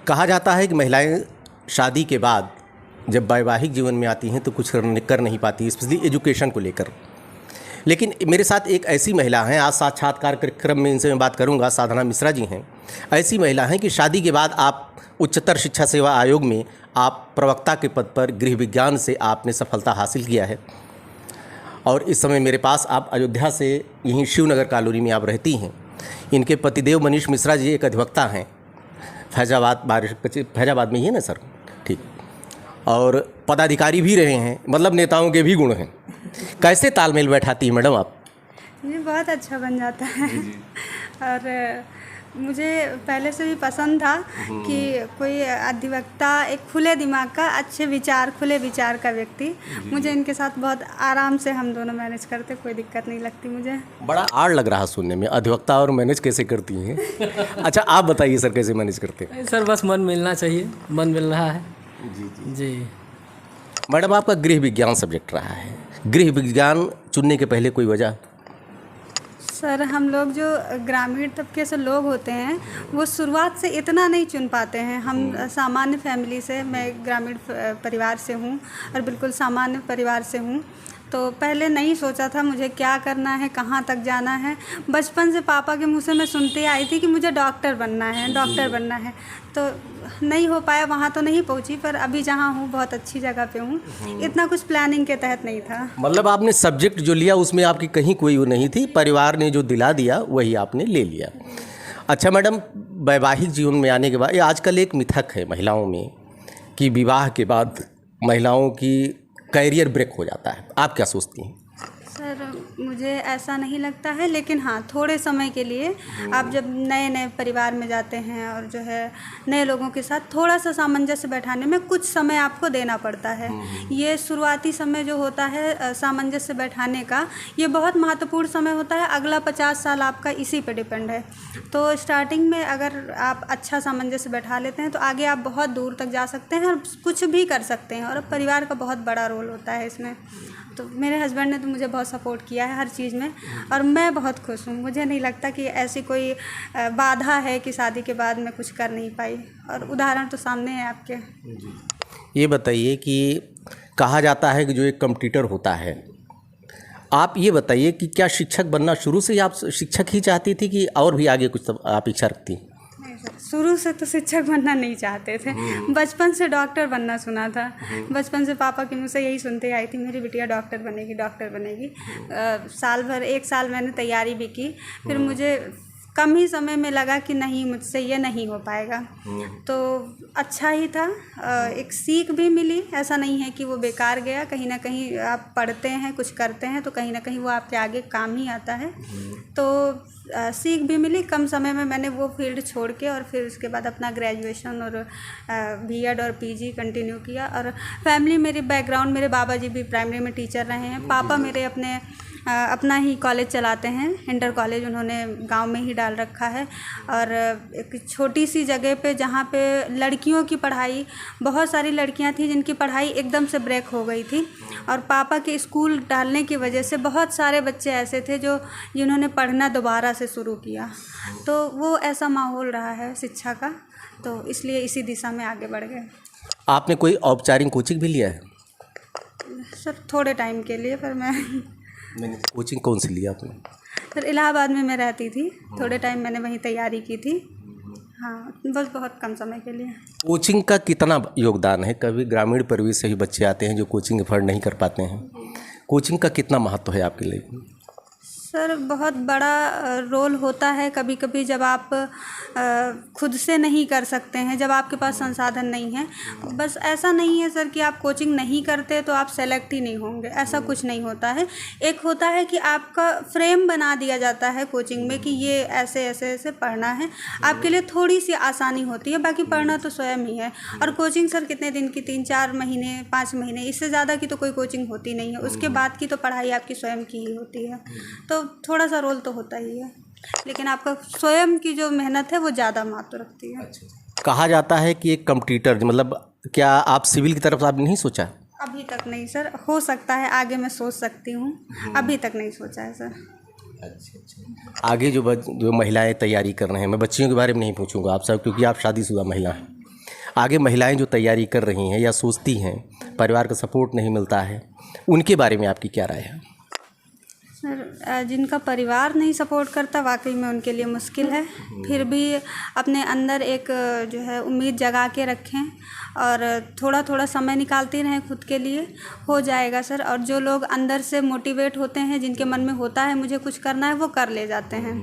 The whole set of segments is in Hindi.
कहा जाता है कि महिलाएं शादी के बाद जब वैवाहिक जीवन में आती हैं तो कुछ कर नहीं पाती, स्पेशली एजुकेशन को लेकर। लेकिन मेरे साथ एक ऐसी महिला हैं, आज साक्षात्कार कार्यक्रम में इनसे मैं बात करूंगा, साधना मिश्रा जी हैं। ऐसी महिला हैं कि शादी के बाद आप उच्चतर शिक्षा सेवा आयोग में आप प्रवक्ता के पद पर गृह विज्ञान से आपने सफलता हासिल किया है और इस समय मेरे पास आप अयोध्या से यहीं शिवनगर कॉलोनी में आप रहती हैं। इनके पतिदेव मनीष मिश्रा जी एक अधिवक्ता हैं, फैजाबाद में ही है ना सर? ठीक। और पदाधिकारी भी रहे हैं, मतलब नेताओं के भी गुण हैं। कैसे तालमेल बैठाती हैं मैडम आप? ये बहुत अच्छा बन जाता है और मुझे पहले से भी पसंद था कि कोई अधिवक्ता, एक खुले दिमाग का, अच्छे विचार, खुले विचार का व्यक्ति। मुझे इनके साथ बहुत आराम से हम दोनों मैनेज करते, कोई दिक्कत नहीं लगती मुझे। बड़ा आड़ लग रहा सुनने में, अधिवक्ता और मैनेज कैसे करती हैं? अच्छा आप बताइए सर, कैसे मैनेज करते हैं? सर बस मन मिलना चाहिए, मन मिल रहा है। जी जी जी मैडम, आपका गृह विज्ञान सब्जेक्ट रहा है, गृह विज्ञान चुनने के पहले कोई वजह? सर हम लोग जो ग्रामीण तबके से लोग होते हैं वो शुरुआत से इतना नहीं चुन पाते हैं। हम सामान्य फैमिली से, मैं ग्रामीण परिवार से हूँ और बिल्कुल सामान्य परिवार से हूँ, तो पहले नहीं सोचा था मुझे क्या करना है, कहाँ तक जाना है। बचपन से पापा के मुँह से मैं सुनती आई थी कि मुझे डॉक्टर बनना है, डॉक्टर बनना है, तो नहीं हो पाया, वहाँ तो नहीं पहुँची। पर अभी जहाँ हूँ बहुत अच्छी जगह पे हूँ। इतना कुछ प्लानिंग के तहत नहीं था। मतलब आपने सब्जेक्ट जो लिया उसमें आपकी कहीं कोई वो नहीं थी, परिवार ने जो दिला दिया वही आपने ले लिया। अच्छा मैडम, वैवाहिक जीवन में आने के बाद ये आजकल एक मिथक है महिलाओं में कि विवाह के बाद महिलाओं की कैरियर ब्रेक हो जाता है, आप क्या सोचती हैं? सर मुझे ऐसा नहीं लगता है, लेकिन हाँ थोड़े समय के लिए आप जब नए नए परिवार में जाते हैं और जो है नए लोगों के साथ थोड़ा सा सामंजस्य बैठाने में कुछ समय आपको देना पड़ता है। ये शुरुआती समय जो होता है सामंजस्य बैठाने का, ये बहुत महत्वपूर्ण समय होता है। अगला 50 साल आपका इसी पे डिपेंड है। तो स्टार्टिंग में अगर आप अच्छा सामंजस्य बैठा लेते हैं तो आगे आप बहुत दूर तक जा सकते हैं और कुछ भी कर सकते हैं, और परिवार का बहुत बड़ा रोल होता है इसमें। तो मेरे हस्बैंड ने तो मुझे बहुत सपोर्ट किया है हर चीज़ में और मैं बहुत खुश हूँ। मुझे नहीं लगता कि ऐसी कोई बाधा है कि शादी के बाद मैं कुछ कर नहीं पाई, और उदाहरण तो सामने है आपके। ये बताइए कि कहा जाता है कि जो एक कॉम्पिटिटर होता है, आप ये बताइए कि क्या शिक्षक बनना शुरू से ही आप शिक्षक ही चाहती थी कि और भी आगे कुछ आप इच्छा रखती? शुरू से तो शिक्षक बनना नहीं चाहते थे, बचपन से डॉक्टर बनना सुना था। बचपन से पापा के मुँह से यही सुनते आई थी, मेरी बिटिया डॉक्टर बनेगी, डॉक्टर बनेगी। साल भर, 1 साल मैंने तैयारी भी की, फिर मुझे कम ही समय में लगा कि नहीं, मुझसे ये नहीं हो पाएगा। तो अच्छा ही था, एक सीख भी मिली। ऐसा नहीं है कि वो बेकार गया, कहीं ना कहीं आप पढ़ते हैं, कुछ करते हैं तो कहीं ना कहीं वो आपके आगे काम ही आता है। तो सीख भी मिली। कम समय में मैंने वो फील्ड छोड़ के और फिर उसके बाद अपना ग्रेजुएशन और बीएड और पीजी कंटिन्यू किया। और फैमिली, मेरी बैकग्राउंड, मेरे बाबा जी भी प्राइमरी में टीचर रहे हैं। पापा मेरे अपना ही कॉलेज चलाते हैं, इंटर कॉलेज उन्होंने गांव में ही डाल रखा है। और एक छोटी सी जगह पे जहाँ पे लड़कियों की पढ़ाई, बहुत सारी लड़कियां थी जिनकी पढ़ाई एकदम से ब्रेक हो गई थी, और पापा के स्कूल डालने की वजह से बहुत सारे बच्चे ऐसे थे जिन्होंने पढ़ना दोबारा से शुरू किया। तो वो ऐसा माहौल रहा है शिक्षा का, तो इसलिए इसी दिशा में आगे बढ़ गए। आपने कोई औपचारिक कोचिंग भी लिया है? सर थोड़े टाइम के लिए, पर मैंने कोचिंग कौन सी लिया आपने? सर इलाहाबाद में मैं रहती थी, थोड़े टाइम मैंने वहीं तैयारी की थी। हाँ, बस बहुत कम समय के लिए। कोचिंग का कितना योगदान है? कभी ग्रामीण परिवेश से ही बच्चे आते हैं जो कोचिंग अफोर्ड नहीं कर पाते हैं, कोचिंग का कितना महत्व है आपके लिए? सर बहुत बड़ा रोल होता है। कभी कभी जब आप खुद से नहीं कर सकते हैं, जब आपके पास संसाधन नहीं है, बस ऐसा नहीं है सर कि आप कोचिंग नहीं करते तो आप सेलेक्ट ही नहीं होंगे, ऐसा कुछ नहीं होता है। एक होता है कि आपका फ्रेम बना दिया जाता है कोचिंग में कि ये ऐसे ऐसे ऐसे पढ़ना है, आपके लिए थोड़ी सी आसानी होती है, बाकी पढ़ना तो स्वयं ही है। और कोचिंग सर कितने दिन की, 3-4 महीने, 5 महीने, इससे ज़्यादा की तो कोई कोचिंग होती नहीं है। उसके बाद की तो पढ़ाई आपकी स्वयं की ही होती है। तो थोड़ा सा रोल तो होता ही है, लेकिन आपका स्वयं की जो मेहनत है वो ज़्यादा महत्व रखती है। कहा जाता है कि एक कॉम्पिटिटर, मतलब क्या आप सिविल की तरफ आपने नहीं सोचा? अभी तक नहीं सर, हो सकता है आगे मैं सोच सकती हूँ, अभी तक नहीं सोचा है सर। अच्छा। आगे जो महिलाएं तैयारी कर रहे हैं, मैं बच्चियों के बारे में नहीं पूछूंगा आप सब, क्योंकि आप शादीशुदा महिला हैं, आगे महिलाएं जो तैयारी कर रही हैं या सोचती हैं, परिवार का सपोर्ट नहीं मिलता है, उनके बारे में आपकी क्या राय है? सर, जिनका परिवार नहीं सपोर्ट करता वाकई में उनके लिए मुश्किल है। फिर भी अपने अंदर एक जो है उम्मीद जगा के रखें और थोड़ा थोड़ा समय निकालते रहें खुद के लिए, हो जाएगा सर। और जो लोग अंदर से मोटिवेट होते हैं, जिनके मन में होता है मुझे कुछ करना है, वो कर ले जाते हैं।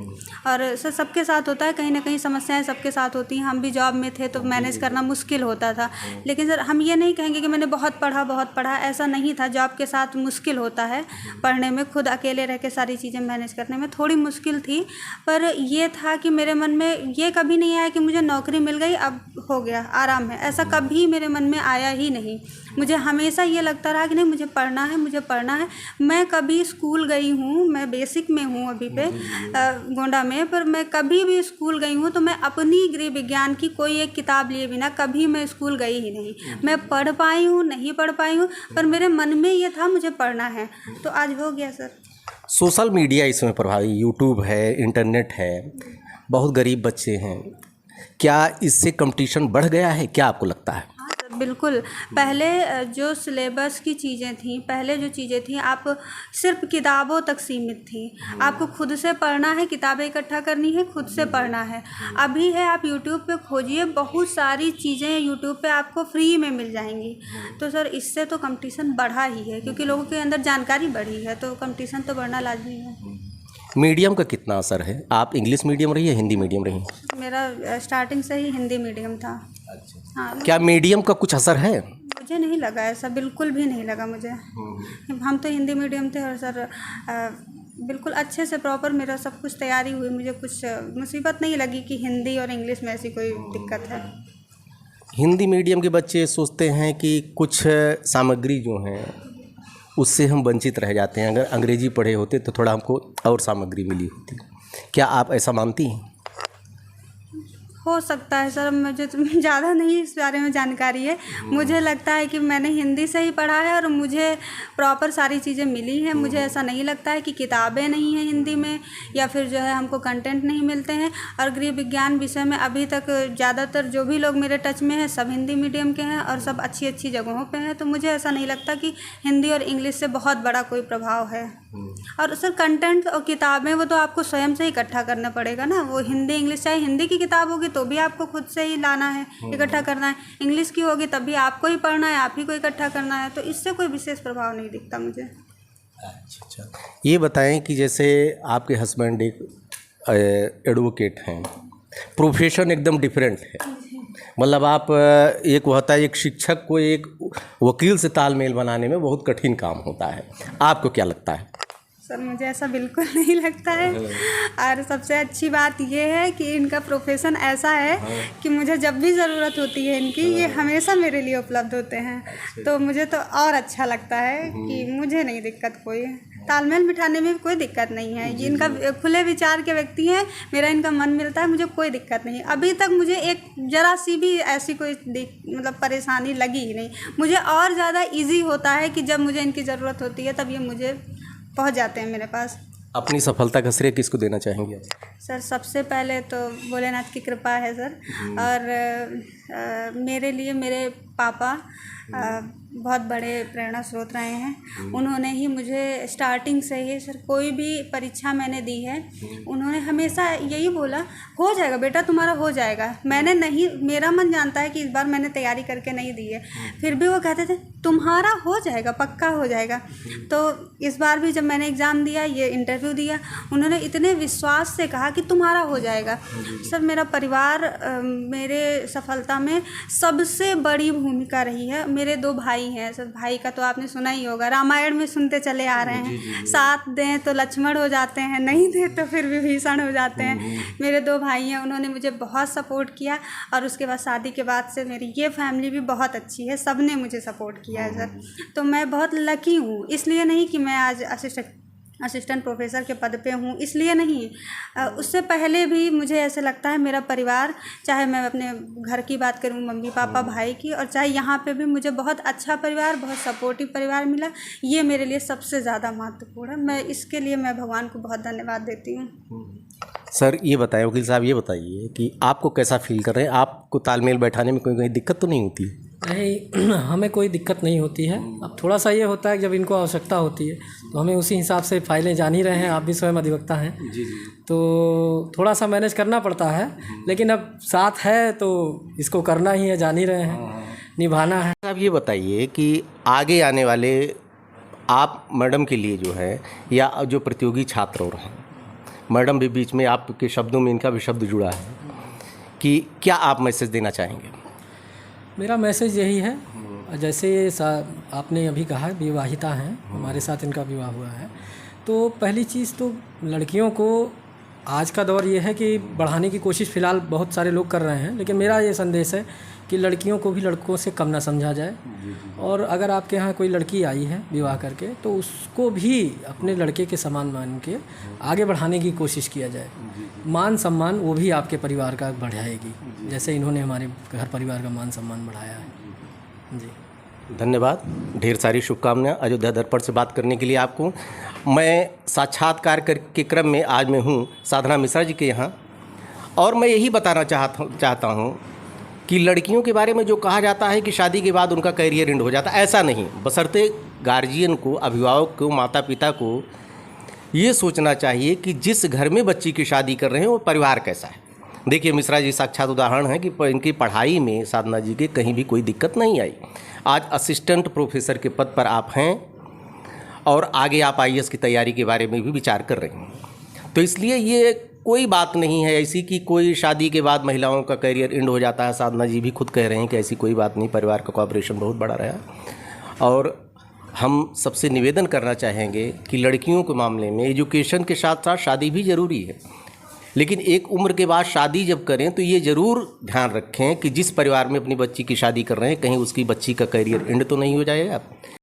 और सर सबके साथ होता है, कहीं ना कहीं समस्याएं सबके साथ होती हैं। हम भी जॉब में थे तो मैनेज करना मुश्किल होता था, लेकिन सर हम ये नहीं कहेंगे कि मैंने बहुत पढ़ा, ऐसा नहीं था। जॉब के साथ मुश्किल होता है पढ़ने में, खुद अकेले रह के सारी चीज़ें मैनेज करने में थोड़ी मुश्किल थी। पर ये था कि मेरे मन में ये कभी नहीं आया कि मुझे नौकरी मिल गई अब हो गया आराम है, ऐसा कभी मेरे मन में आया ही नहीं। मुझे हमेशा ये लगता रहा कि नहीं मुझे पढ़ना है। मैं कभी स्कूल गई हूँ, मैं बेसिक में हूँ अभी पे गोंडा में, पर मैं कभी भी स्कूल गई हूँ तो मैं अपनी गृह विज्ञान की कोई एक किताब लिए बिना कभी मैं स्कूल गई ही नहीं। मैं पढ़ पाई हूँ, नहीं पढ़ पाई हूँ, पर मेरे मन में ये था मुझे पढ़ना है, तो आज हो गया सर। सोशल मीडिया इसमें प्रभावी, यूट्यूब है, इंटरनेट है, बहुत गरीब बच्चे हैं, क्या इससे कंपटीशन बढ़ गया है, क्या आपको लगता है? हाँ सर, बिल्कुल। पहले जो सिलेबस की चीज़ें थी, पहले जो चीज़ें थी आप सिर्फ किताबों तक सीमित थी। आपको खुद से पढ़ना है, किताबें इकट्ठा करनी है, खुद से पढ़ना है। अभी है आप यूट्यूब पे खोजिए, बहुत सारी चीज़ें यूट्यूब पे आपको फ्री में मिल जाएंगी। तो सर इससे तो कंपटीशन बढ़ा ही है, क्योंकि लोगों के अंदर जानकारी बढ़ी है, तो कंपटीशन तो बढ़ना लाजमी है। मीडियम का कितना असर है? आप इंग्लिश मीडियम रही है, हिंदी मीडियम रही? मेरा स्टार्टिंग से ही हिंदी मीडियम था। अच्छा। हाँ, क्या मीडियम का कुछ असर है? मुझे नहीं लगा ऐसा, बिल्कुल भी नहीं लगा मुझे। हम तो हिंदी मीडियम थे और सर बिल्कुल अच्छे से प्रॉपर मेरा सब कुछ तैयारी हुई, मुझे कुछ मुसीबत नहीं लगी कि हिंदी और इंग्लिश में ऐसी कोई दिक्कत है। हिंदी मीडियम के बच्चे सोचते हैं कि कुछ सामग्री जो हैं उससे हम वंचित रह जाते हैं, अगर अंग्रेजी पढ़े होते तो थोड़ा हमको और सामग्री मिली होती। क्या आप ऐसा मानती हैं? हो सकता है सर, मुझे तो ज़्यादा नहीं इस बारे में जानकारी है। मुझे लगता है कि मैंने हिंदी से ही पढ़ा है और मुझे प्रॉपर सारी चीज़ें मिली हैं। मुझे ऐसा नहीं लगता है कि किताबें नहीं हैं हिंदी में, या फिर जो है हमको कंटेंट नहीं मिलते हैं। और गृह विज्ञान विषय में अभी तक ज़्यादातर जो भी लोग मेरे टच में हैं सब हिंदी मीडियम के हैं और सब अच्छी अच्छी जगहों पर हैं। तो मुझे ऐसा नहीं लगता कि हिंदी और इंग्लिश से बहुत बड़ा कोई प्रभाव है। और सर कंटेंट और किताबें वो तो आपको स्वयं से इकट्ठा करना पड़ेगा ना। वो हिंदी इंग्लिश, चाहे हिंदी की किताब होगी तो भी आपको खुद से ही लाना है, इकट्ठा करना है। इंग्लिश की होगी तब भी आपको ही पढ़ना है, आप ही को इकट्ठा करना है। तो इससे कोई विशेष प्रभाव नहीं दिखता मुझे। अच्छा, ये बताएं कि जैसे आपके हस्बैंड एक एडवोकेट हैं, प्रोफेशन एकदम डिफरेंट है, मतलब आप एक होता है एक शिक्षक को एक वकील से तालमेल बनाने में बहुत कठिन काम होता है, आपको क्या लगता है? सर मुझे ऐसा बिल्कुल नहीं लगता है। और सबसे अच्छी बात ये है कि इनका प्रोफेशन ऐसा है कि मुझे जब भी ज़रूरत होती है इनकी, ये हमेशा मेरे लिए उपलब्ध होते हैं। तो मुझे तो और अच्छा लगता है कि मुझे नहीं दिक्कत कोई, तालमेल बिठाने में कोई दिक्कत नहीं है। ये इनका खुले विचार के व्यक्ति हैं, मेरा इनका मन मिलता है, मुझे कोई दिक्कत नहीं। अभी तक मुझे एक ज़रा सी भी ऐसी कोई मतलब परेशानी लगी ही नहीं। मुझे और ज़्यादा ईजी होता है कि जब मुझे इनकी ज़रूरत होती है तब ये मुझे पहुंच जाते हैं मेरे पास। अपनी सफलता का श्रेय किसको देना चाहेंगे? सर सबसे पहले तो भोलेनाथ की कृपा है सर। और मेरे लिए मेरे पापा बहुत बड़े प्रेरणा स्रोत रहे हैं। उन्होंने ही मुझे स्टार्टिंग से ही सर, कोई भी परीक्षा मैंने दी है, उन्होंने हमेशा यही बोला हो जाएगा बेटा, तुम्हारा हो जाएगा। मैंने नहीं, मेरा मन जानता है कि इस बार मैंने तैयारी करके नहीं दी है, फिर भी वो कहते थे तुम्हारा हो जाएगा, पक्का हो जाएगा। तो इस बार भी जब मैंने एग्ज़ाम दिया, ये इंटरव्यू दिया, उन्होंने इतने विश्वास से कहा कि तुम्हारा हो जाएगा। सर मेरा परिवार मेरे सफलता में सबसे बड़ी भूमिका रही है। मेरे 2 भाई हैं सर, भाई का तो आपने सुना ही होगा, रामायण में सुनते चले आ रहे हैं, साथ दें तो लक्ष्मण हो जाते हैं, नहीं दें तो फिर विभीषण हो जाते हैं। मेरे 2 भाई हैं, उन्होंने मुझे बहुत सपोर्ट किया। और उसके बाद शादी के बाद से मेरी ये फैमिली भी बहुत अच्छी है, सब ने मुझे सपोर्ट किया है सर। तो मैं बहुत लकी हूँ, इसलिए नहीं कि मैं आज असिस्टेंट प्रोफेसर के पद पे हूँ, इसलिए नहीं। उससे पहले भी मुझे ऐसे लगता है मेरा परिवार, चाहे मैं अपने घर की बात करूँ, मम्मी पापा भाई की, और चाहे यहाँ पे भी मुझे बहुत अच्छा परिवार, बहुत सपोर्टिव परिवार मिला। ये मेरे लिए सबसे ज़्यादा महत्वपूर्ण है। मैं इसके लिए मैं भगवान को बहुत धन्यवाद देती हूँ। सर ये बताएं, वकील साहब ये बताइए कि आपको कैसा फील कर रहे हैं, आपको तालमेल बैठाने में कोई कहीं दिक्कत तो नहीं होती? नहीं, हमें कोई दिक्कत नहीं होती है। अब थोड़ा सा ये होता है कि जब इनको आवश्यकता होती है तो हमें उसी हिसाब से फाइलें जान ही रहे हैं, आप भी स्वयं अधिवक्ता हैं जी, तो थोड़ा सा मैनेज करना पड़ता है, लेकिन अब साथ है तो इसको करना ही है, जान ही रहे हैं, निभाना है। आप ये बताइए कि आगे आने वाले आप मैडम के लिए जो है, या जो प्रतियोगी छात्र और हैं, मैडम भी बीच में आपके शब्दों में इनका भी शब्द जुड़ा है, कि क्या आप मैसेज देना चाहेंगे? मेरा मैसेज यही है, जैसे आपने अभी कहा विवाहिता हैं, हमारे साथ इनका विवाह हुआ है, तो पहली चीज़ तो लड़कियों को आज का दौर ये है कि बढ़ाने की कोशिश फ़िलहाल बहुत सारे लोग कर रहे हैं, लेकिन मेरा ये संदेश है कि लड़कियों को भी लड़कों से कम ना समझा जाए, और अगर आपके यहाँ कोई लड़की आई है विवाह करके तो उसको भी अपने लड़के के समान मान के आगे बढ़ाने की कोशिश किया जाए। मान सम्मान वो भी आपके परिवार का बढ़ाएगी, जैसे इन्होंने हमारे घर परिवार का मान सम्मान बढ़ाया है जी। धन्यवाद, ढेर सारी शुभकामनाएं अयोध्या दर्पण से बात करने के लिए आपको। मैं साक्षात्कार के क्रम में आज मैं हूँ साधना मिश्रा जी के यहाँ, और मैं यही बताना चाहता हूँ कि लड़कियों के बारे में जो कहा जाता है कि शादी के बाद उनका करियर एंड हो जाता है, ऐसा नहीं। बशर्ते गार्जियन को, अभिभावक को, माता पिता को ये सोचना चाहिए कि जिस घर में बच्ची की शादी कर रहे हैं वो परिवार कैसा है। देखिए मिश्रा जी साक्षात उदाहरण है कि इनकी पढ़ाई में साधना जी के कहीं भी कोई दिक्कत नहीं आई। आज असिस्टेंट प्रोफेसर के पद पर आप हैं, और आगे आप IAS की तैयारी के बारे में भी विचार कर रहे हैं। तो इसलिए ये कोई बात नहीं है ऐसी कि कोई शादी के बाद महिलाओं का करियर एंड हो जाता है। साधना जी भी खुद कह रहे हैं कि ऐसी कोई बात नहीं, परिवार का कोऑपरेशन बहुत बड़ा रहा। और हम सबसे निवेदन करना चाहेंगे कि लड़कियों के मामले में एजुकेशन के साथ साथ शादी भी ज़रूरी है, लेकिन एक उम्र के बाद शादी जब करें तो ये ज़रूर ध्यान रखें कि जिस परिवार में अपनी बच्ची की शादी कर रहे हैं कहीं उसकी बच्ची का करियर एंड तो नहीं हो जाएगा।